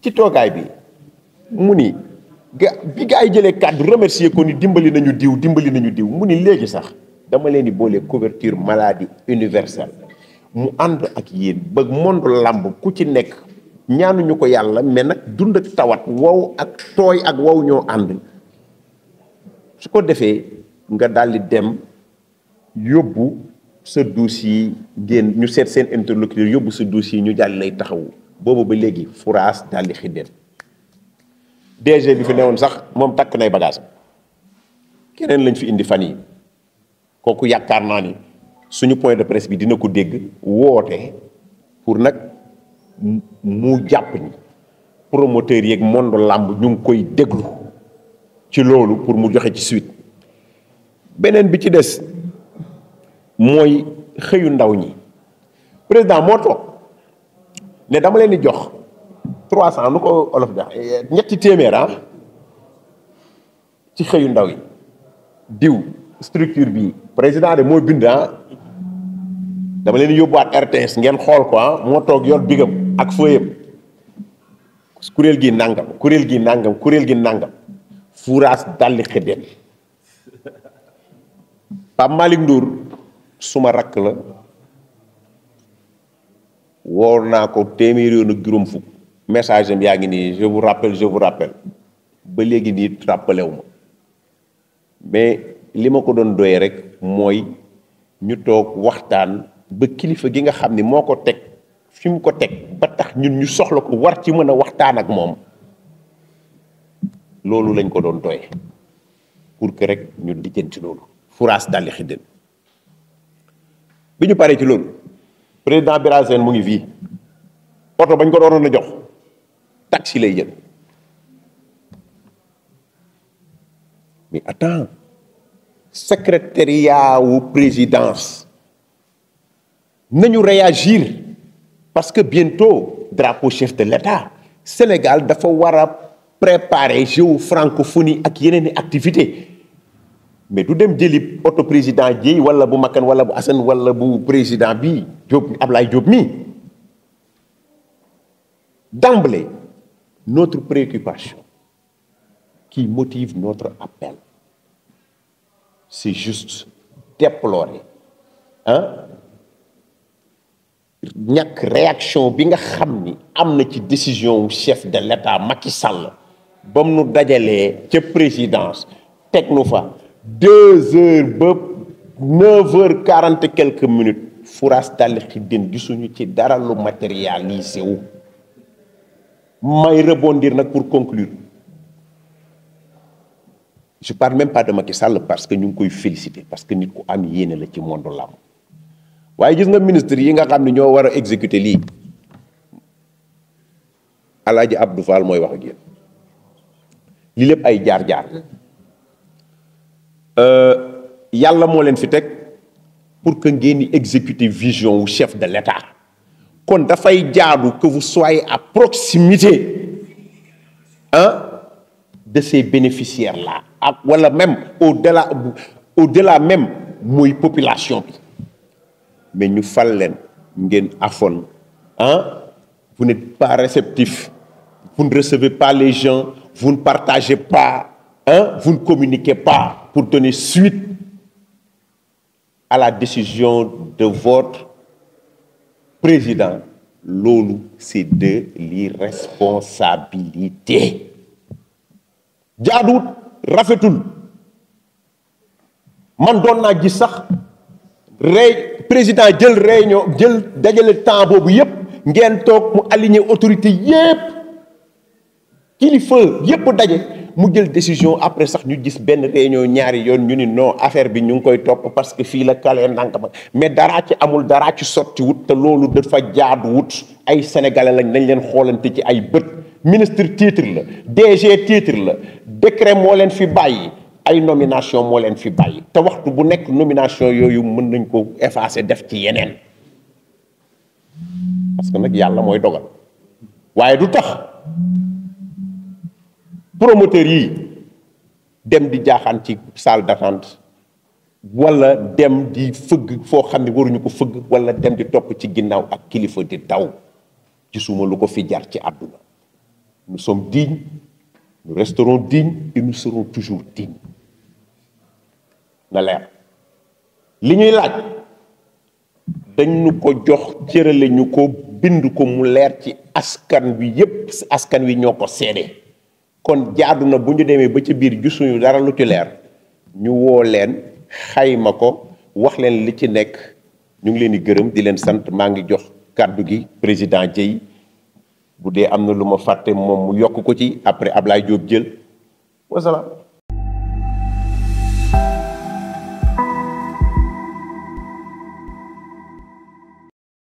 ci toogaay bi mu ni bi gaa yi jëlee kàddu remercier ko ni dimbali nañu diw mu ni léegi sax dama leen di boole couverture maladie universelle mu ànd ak yéen ba monde làmb ku ci nekk ñaanuñu ko yàlla mais nag dund ak tawat wow ak tooy ak wow ñoo ànd su ko defee nga daldi dem yóbbu sa dossier génn ñu seet seen interlocuteur yóbbu sa dossier ñu jàll lay taxawu boobu ba léegi furaas daldi xiddeen DG bi fi newoon sax moom takk nay bagage keneen lañ fi indi fan yi kooku yaakaar naa ni suñu point de presse bi dina ko dégg woote pour nag mu jàpp ni promoteur yeeg monde làmb ñu ngi koy déglu ci loolu pour mu joxe ci suite beneen bi ci des mooy xëyu ndaw ñi président moo toog ne dama leen di jox 300 nu ko olof jox ñetti téeméer ci xëyu ndaw yi diw structure bi président de mooy bind dama leen yóbbuwaat RTS ngeen xool ko moo toog yor bigam ak fëyam kuréel gi nangam fuuraas dalli xëddeen Pape Malick Ndour suma rakk la woor naa ko téeméeri yoon ak juróom fukk message am yaa ngi nii je vous rappelle ba léegi nii rappelé wu ma mais li ma ko doon doyee rek mooy ñu toog waxtaan ba kilifa gi nga xam ni moo ko teg fi mu ko teg ba tax ñun ñu soxla ko war ci mën a waxtaan ak moom loolu lañ ko doon doyee pour que rek ñu lijjanti loolu furaas daldi xiddeen bi ñu paree ci loolu président Bira Sène mu ngi fii oto bañ ko doon a jox taxi lay jël mais attends secrétariat wu présidence nañu réagir parce que bientôt drapeau chef de l'État Sénégal dafa war a préparer jeu francophonie ak yeneen i activité mais du dem jëli auto président Dièye wala bu Makan wala bu Assane wala bu président bi Diop Ablaye Diop mi d'emblée notre préoccupation qui motive notre appel c'est juste déplorer ñàkk réaction bi nga xam ni am na ci décision chef de l'État Macky Sall ba mu nu dajalee ca présidence teg nu fa 2 heures ba 9 heures 40 et quelques minutes furaas dalli xiddeen gisuñu ci dara lu matérialisé wu may rebondir nag pour conclure je parle même pas de Macky Sall parce que ñu ngi koy féliciter parce que nit ku am yéene la ci monde làmb waaye gis nga ministre yi nga xam ne ñoo war a exécuter lii Alaaji Abdou Fall mooy wax ak yéen lii lépp ay jaar-jaar yàlla moo leen fi teg pour que ngeen di exécuter vision wu chef de l'État kon dafay jaadu que vous soyez à proximité de ces bénéficiaires là ak wala même au-delà même mooy population bi mais ñu fal leen ngeen afoon vous n'êtes pas réceptif vous ne recevez pas les gens vous ne partagez pas vous ne communiquez pas pour donner suite à la décision de votre président loolu c'est de l'irresponsabilité jaaduwut rafetul man doon naa gis sax président jël réunion jël dajale temps boobu yépp ngeen toog mu aligné autorité yépp kilifa yépp daje mu jël décision après sax ñu gis benn réunion ñaari yoon ñu ni non affaire bi ñu ngi koy topp parce que fii la kalee ndànk ba mais daraa ci amul daraa ci sotti wut te loolu dafa jaadu wut ay sénégalais lañ nañ leen xoolante ci ay bët ministre titre la DG titre la décret moo leen fi bàyyi ay nomination moo leen fi bàyyi te waxtu bu nekk nomination yooyu mën nañ ko effacer def ci yeneen parce que nag yàlla mooy dogal waaye du tax promoteur yi dem di jaaxaan ci salle d'attente wala dem di fëgg foo xam ne waruñu ko fëgg wala dem di topp ci ginnaaw ak kilifa di daw gisuma lu ko fi jar ci àdduna nous sommes dignes, nous resterons dignes et nous serons toujours dignes na leer li ñuy laaj dañ ñu ko jox cërale ñu ko bind ko mu leer ci askan wi yépp askan wi ñoo ko seede kon jaadu na bu ñu demee ba ci biir gisuñu dara lu ci leer ñu woo leen xayma ko wax leen li ci nekk ñu ngi leen di gërëm di leen sant maa ngi jox kàddu gi président Dieye bu dee am na lu ma fàtte moom mu yokk ko ci après Ablaye Diop jël wasalaam